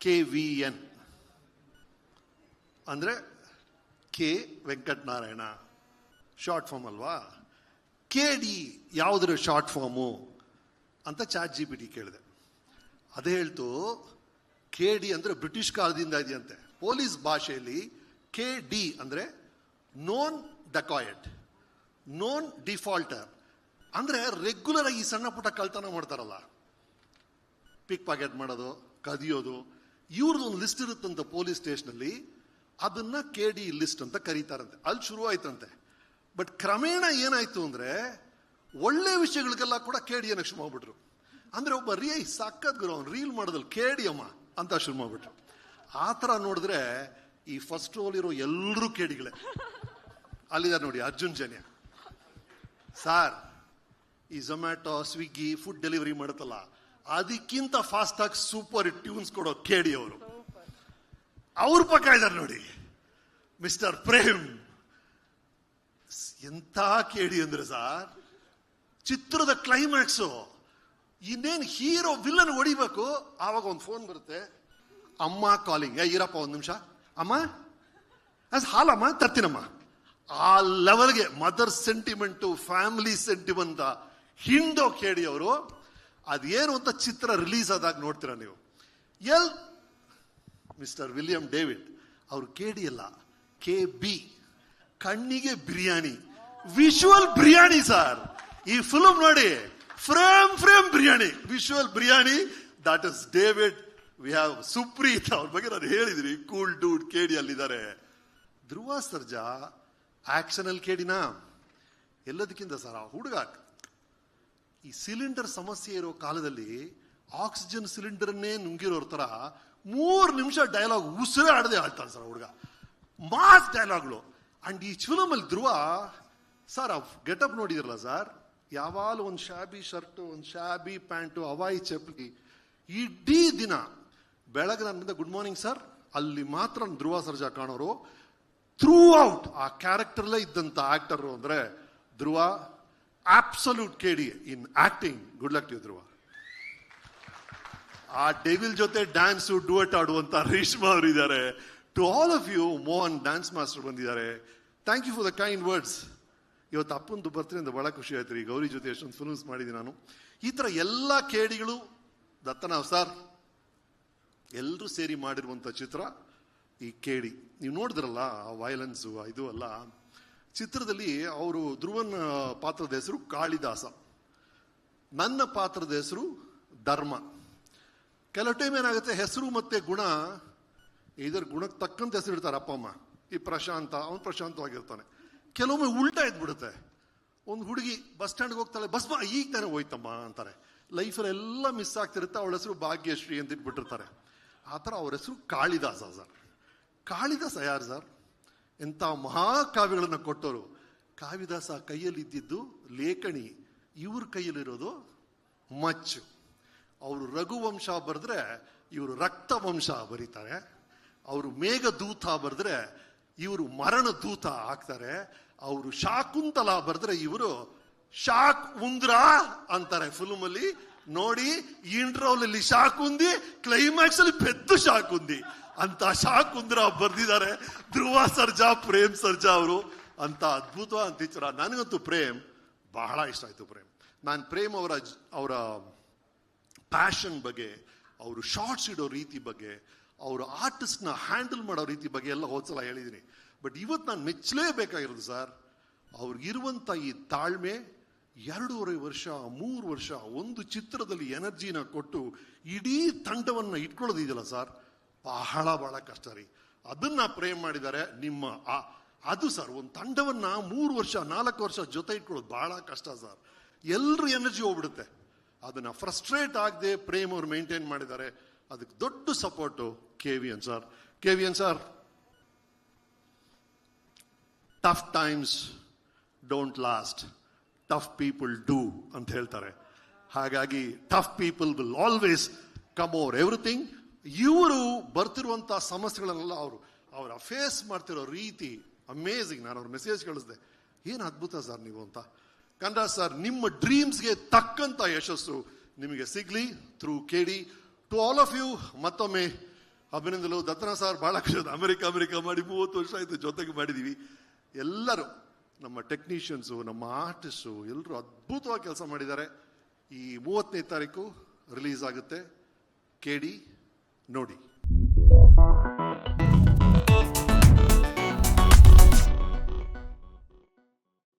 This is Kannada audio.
KVN ಅಂದರೆ ಕೆ ವೆಂಕಟನಾರಾಯಣ ಶಾರ್ಟ್ ಫಾರ್ಮ್ ಅಲ್ವಾ. KD ಯಾವುದ್ರ ಶಾರ್ಟ್ ಫಾರ್ಮು ಅಂತ ChatGPT ಕೇಳಿದೆ. ಅದೇ ಹೇಳ್ತು KD ಅಂದರೆ ಬ್ರಿಟಿಷ್ ಕಾಲದಿಂದ ಇದೆಯಂತೆ. ಪೊಲೀಸ್ ಭಾಷೆಯಲ್ಲಿ KD ಅಂದರೆ ನೋನ್ ಡಕಾಯಟ್, ನೋನ್ ಡಿಫಾಲ್ಟರ್, ಅಂದರೆ ರೆಗ್ಯುಲರ್ ಆಗಿ ಸಣ್ಣ ಪುಟ್ಟ ಕಳ್ತನ ಮಾಡ್ತಾರಲ್ಲ, ಪಿಕ್ ಪಾಕೆಟ್ ಮಾಡೋದು, ಕದಿಯೋದು, ಇವ್ರದ್ದು ಒಂದು ಲಿಸ್ಟ್ ಇರುತ್ತಂತ ಪೊಲೀಸ್ ಸ್ಟೇಷನಲ್ಲಿ, ಅದನ್ನ KD ಲಿಸ್ಟ್ ಅಂತ ಕರೀತಾರಂತೆ. ಅಲ್ಲಿ ಶುರು ಆಯ್ತಂತೆ. ಬಟ್ ಕ್ರಮೇಣ ಏನಾಯ್ತು ಅಂದ್ರೆ ಒಳ್ಳೆ ವಿಷಯಗಳಿಗೆಲ್ಲ ಕೂಡ KD ಅನ್ನಕ್ಕೆ ಶುರು ಮಾಡ್ಬಿಟ್ರು. ಅಂದ್ರೆ ಒಬ್ಬ ಸಕ್ಕತ್ ಗುರು ಅವ್ನು ರೀಲ್ ಮಾಡೋದಲ್ಲಿ KD ಅಮ್ಮ ಅಂತ ಶುರು ಮಾಡ್ಬಿಟ್ರು. ಆ ಥರ ನೋಡಿದ್ರೆ ಈ ಫಸ್ಟ್ ರೋಲ್ ಇರೋ ಎಲ್ಲರೂ KDಗಳೇ. ಅಲ್ಲಿದ್ದಾರೆ ನೋಡಿ ಅರ್ಜುನ್ ಜನ್ಯ ಸಾರ್. ಈ ಝೊಮ್ಯಾಟೊ ಸ್ವಿಗ್ಗಿ ಫುಡ್ ಡೆಲಿವರಿ ಮಾಡುತ್ತಲ್ಲ, ಅದಕ್ಕಿಂತ ಫಾಸ್ಟ್ ಆಗಿ ಸೂಪರ್ ಟ್ಯೂನ್ಸ್ ಕೊಡೋ KD ಅವರು. ಅವ್ರ ಪಕ್ಕ ಇದ್ದಾರೆ ನೋಡಿ ಮಿಸ್ಟರ್ ಪ್ರೇಮ್. ಎಂತ KD ಅಂದ್ರೆ ಸಾರ್, ಚಿತ್ರದ ಕ್ಲೈಮ್ಯಾಕ್ಸು ಇನ್ನೇನು ಹೀರೋ ವಿಲ್ಲನ್ ಹೊಡಿಬೇಕು, ಆವಾಗ ಒಂದು ಫೋನ್ ಬರುತ್ತೆ, ಅಮ್ಮ ಕಾಲಿಂಗ್, ಇರಪ್ಪ ಒಂದು ನಿಮಿಷ ಅಮ್ಮ ಹಾಲಮ್ಮ ತರ್ತೀನಮ್ಮ. ಆ ಲೆವೆಲ್ಗೆ ಮದರ್ ಸೆಂಟಿಮೆಂಟು, ಫ್ಯಾಮಿಲಿ ಸೆಂಟಿಮೆಂಟ್ ಹಿಂಡೋ KD ಅವರು. ಅದೇನು ಅಂತ ಚಿತ್ರ ರಿಲೀಸ್ ಆದಾಗ ನೋಡ್ತೀರಾ ನೀವು. ಮಿಸ್ಟರ್ ವಿಲಿಯಂ ಡೇವಿಡ್ ಅವರು KD ಅಲ್ಲ, KB, ಕಣ್ಣಿಗೆ ಬಿರಿಯಾನಿ, ವಿಶುವಲ್ ಬಿರಿಯಾನಿ ಸರ್. ಈ ಫಿಲ್ಮ್ ನೋಡಿ, frame biryani, visual biryani. That is David. We have Supreeth, ಅವ್ರ ಬಗ್ಗೆ ನಾನು ಹೇಳಿದ್ರಿ, ಕೂಲ್ ಡೂಡ್ KD ಅಲ್ಲಿದ್ದಾರೆ. ಧ್ರುವ ಸರ್ಜಾ ಆಕ್ಷನ್ ಅಲ್ಲಿ KDನಾ? ಎಲ್ಲದಕ್ಕಿಂತ ಸರ್ ಆ ಹುಡುಗ ಈ ಸಿಲಿಂಡರ್ ಸಮಸ್ಯೆ ಇರೋ ಕಾಲದಲ್ಲಿ ಆಕ್ಸಿಜನ್ ಸಿಲಿಂಡರ್ನೇ ನುಂಗಿರೋರ್ ತರ 3 ನಿಮಿಷ ಡೈಲಾಗ್ ಉಸಿರೇ ಆಡದೆ ಆಡ್ತಾನೆ ಸರ್ ಹುಡುಗ. ಮಾಸ್ ಡೈಲಾಗ್ಗಳು. ಅಂಡ್ ಈ ಫಿಲಮ್ ಅಲ್ಲಿ ಧ್ರುವ ಸರ್ ಆ ಗೆಟಪ್ ನೋಡಿದಿರಲ್ಲ ಸರ್, ಯಾವಾಗಲೂ ಒಂದು ಶಾಬಿ ಶರ್ಟು, ಒಂದು ಶಾಬಿ ಪ್ಯಾಂಟು, ಹವಾಯಿ ಚಪ್ಪಲಿ, ಇಡೀ ದಿನ ಬೆಳಗ್ಗೆ ನನ್ನ ಮುಂದೆ ಗುಡ್ ಮಾರ್ನಿಂಗ್ ಸರ್, ಅಲ್ಲಿ ಮಾತ್ರ ಧ್ರುವ ಸರ್ಜಾ ಕಾಣೋರು. ಥ್ರೂ ಔಟ್ ಆ ಕ್ಯಾರೆಕ್ಟರ್ಲೇ ಇದ್ದಂತ ಆಕ್ಟರ್ ಅಂದ್ರೆ Dhruva. Absolute KD in acting. Good luck to Dhruva. ಆ ಡೆವಿಲ್ ಜೊತೆ ಡ್ಯಾನ್ಸ್ ಡುವೆಟ್ ಆಡುವಂತ ರೇಷ್ಮಾ ಅವರು ಇದ್ದಾರೆ. To all of you, Mohan dance master ಬಂದಿದ್ದಾರೆ. Thank you for the kind words. ಇವತ್ತು ಅಪ್ಪಂದು ಬರ್ತೀನಿ ಬಹಳ ಖುಷಿ ಆಯ್ತು ರೀ. ಗೌರಿ ಜೊತೆ ಎಷ್ಟೊಂದು ಫಿಲ್ಮ್ಸ್ ಮಾಡಿದ್ದೀನಿ ನಾನು. ಈ ಥರ ಎಲ್ಲ KDಗಳು ದತ್ತನಾವ್ ಸರ್ ಎಲ್ಲರೂ ಸೇರಿ ಮಾಡಿರುವಂಥ ಚಿತ್ರ ಈ KD. ನೀವು ನೋಡಿದ್ರಲ್ಲ ಆ ವೈಲೆನ್ಸು ಇದು ಅಲ್ಲ. ಚಿತ್ರದಲ್ಲಿ ಅವರು ಧ್ರುವನ್ ಪಾತ್ರದ ಹೆಸರು ಕಾಳಿದಾಸ, ನನ್ನ ಪಾತ್ರದ ಹೆಸರು ಧರ್ಮ. ಕೆಲವು ಟೈಮ್ ಏನಾಗುತ್ತೆ, ಹೆಸರು ಮತ್ತೆ ಗುಣ ಇದರ ಗುಣಕ್ಕೆ ತಕ್ಕಂತ ಹೆಸರು ಇಡ್ತಾರೆ ಅಪ್ಪ ಅಮ್ಮ. ಈ ಪ್ರಶಾಂತ, ಅವನು ಪ್ರಶಾಂತವಾಗಿರ್ತಾನೆ. ಕೆಲವೊಮ್ಮೆ ಉಲ್ಟಾ ಇದ್ಬಿಡುತ್ತೆ. ಒಂದು ಹುಡುಗಿ ಬಸ್ ಸ್ಟ್ಯಾಂಡ್ಗೆ ಹೋಗ್ತಾಳೆ, ಬಸ್ ಈಗ ತಾನೇ ಹೋಯ್ತಮ್ಮ ಅಂತಾರೆ. ಲೈಫಲ್ಲಿ ಎಲ್ಲ ಮಿಸ್ ಆಗ್ತಿರುತ್ತೆ. ಅವಳ ಹೆಸರು ಭಾಗ್ಯಶ್ರೀ ಅಂತ ಇಟ್ಬಿಟ್ಟಿರ್ತಾರೆ. ಆ ಥರ ಅವ್ರ ಹೆಸರು ಕಾಳಿದಾಸ ಸರ್. ಕಾಳಿದಾಸ ಯಾರು ಸರ್? ಎಂಥ ಮಹಾಕಾವ್ಯಗಳನ್ನು ಕೊಟ್ಟವರು. ಕಾಳಿದಾಸ ಕೈಯಲ್ಲಿ ಇದ್ದಿದ್ದು ಲೇಖಣಿ, ಇವ್ರ ಕೈಯಲ್ಲಿರೋದು ಮಚ್ಚು. ಅವರು ರಘುವಂಶ ಬರೆದ್ರೆ ಇವರು ರಕ್ತವಂಶ ಬರೀತಾರೆ. ಅವರು ಮೇಘದೂತ ಬರೆದ್ರೆ ಇವರು ಮರಣ ದೂತ ಆಗ್ತಾರೆ. ಅವರು ಶಾಕುಂತಲ ಬರೆದ್ರೆ ಇವರು ಶಾಕ್ ಉಂದ್ರ ಅಂತಾರೆ. ಫಿಲ್ಮ್ ಅಲ್ಲಿ ನೋಡಿ, ಇಂಟ್ರೋಲ್ ಅಲ್ಲಿ ಶಾಕುಂದಿ, ಕ್ಲೈಮ್ಯಾಕ್ಸ್ ಅಲ್ಲಿ ಪೆದ್ದು ಶಾಕುಂದಿ ಅಂತ ಶಾಕುಂದ್ರ ಬರ್ದಿದ್ದಾರೆ ಧ್ರುವ ಸರ್ಜಾ, ಪ್ರೇಮ್ ಸರ್ಜಾ ಅವರು. ಅಂತ ಅದ್ಭುತ ಅಂತಿಚ್ಚರ. ನನಗಂತೂ ಪ್ರೇಮ್ ಬಹಳ ಇಷ್ಟ ಆಯ್ತು. ನಾನು ಪ್ರೇಮ್ ಅವರ ಪ್ಯಾಷನ್ ಬಗ್ಗೆ, ಅವರು ಶಾರ್ಟ್ಸ್ ಇಡೋ ರೀತಿ ಬಗ್ಗೆ, ಅವರು ಆರ್ಟಿಸ್ಟ್ನ ಹ್ಯಾಂಡಲ್ ಮಾಡೋ ರೀತಿ ಬಗ್ಗೆ ಎಲ್ಲ ಹೋದ್ಸಲ ಹೇಳಿದ್ದೀನಿ. ಬಟ್ ಇವತ್ತು ನಾನು ಮೆಚ್ಚಲೇಬೇಕಾಗಿರೋದು ಸರ್, ಅವ್ರಿಗಿರುವಂಥ ಈ ತಾಳ್ಮೆ. 2.5 ವರ್ಷ 3 ವರ್ಷ ಒಂದು ಚಿತ್ರದಲ್ಲಿ ಎನರ್ಜಿನ ಕೊಟ್ಟು ಇಡೀ ತಂಡವನ್ನು ಇಟ್ಕೊಳ್ಳೋದಿದೆಯಲ್ಲ ಸರ್, ಬಹಳ ಬಹಳ ಕಷ್ಟ ರೀ. ಅದನ್ನ ಪ್ರೇಮ್ ಮಾಡಿದ್ದಾರೆ. ನಿಮ್ಮ ಅದು ಸರ್, ಒಂದು ತಂಡವನ್ನ 3 ವರ್ಷ 4 ವರ್ಷ ಜೊತೆ ಇಟ್ಕೊಳ್ಳೋದು ಬಹಳ ಕಷ್ಟ ಸರ್. ಎಲ್ಲರೂ ಎನರ್ಜಿ ಹೋಗ್ಬಿಡುತ್ತೆ. ಅದನ್ನ ಫ್ರಸ್ಟ್ರೇಟ್ ಆಗದೆ ಪ್ರೇಮ್ ಅವ್ರು ಮೇಂಟೈನ್ ಮಾಡಿದ್ದಾರೆ. ಅದಕ್ಕೆ ದೊಡ್ಡ support KVN sir. KVN sir, tough times don't last, tough people do ಅಂತ ಹೇಳ್ತಾರೆ. ಹಾಗಾಗಿ tough people will always come over everything. ಇವರು ಬರ್ತಿರುವಂಥ ಸಮಸ್ಯೆಗಳನ್ನೆಲ್ಲ ಅವರ ಫೇಸ್ ಮಾಡ್ತಿರೋ ರೀತಿ ಅಮೇಝಿಂಗ್. ನಾನು ಅವ್ರ ಮೆಸೇಜ್ ಕಳಿಸಿದೆ, ಏನು ಅದ್ಭುತ ಸರ್ ನೀವು ಅಂತ. ಕಂದ ಸರ್, ನಿಮ್ಮ ಡ್ರೀಮ್ಸ್ಗೆ ತಕ್ಕಂಥ ಯಶಸ್ಸು ನಿಮಗೆ ಸಿಗ್ಲಿ through KD. To all of you ಮತ್ತೊಮ್ಮೆ ಅಭಿನಂದಲು ದತ್ತನ ಸಾರ್ ಬಹಳ ಖುಷಿ. ಅಮೆರಿಕ ಮಾಡಿ 30 ವರ್ಷ ಆಯ್ತು ಜೊತೆಗೆ ಮಾಡಿದೀವಿ. ಎಲ್ಲರೂ ನಮ್ಮ ಟೆಕ್ನಿಷಿಯನ್ಸು, ನಮ್ಮ ಆರ್ಟಿಸ್ಟು ಎಲ್ಲರೂ ಅದ್ಭುತವಾಗಿ ಕೆಲಸ ಮಾಡಿದ್ದಾರೆ. ಈ 30ನೇ ತಾರೀಕು ರಿಲೀಸ್ ಆಗುತ್ತೆ, ಕೇಳಿ ನೋಡಿ.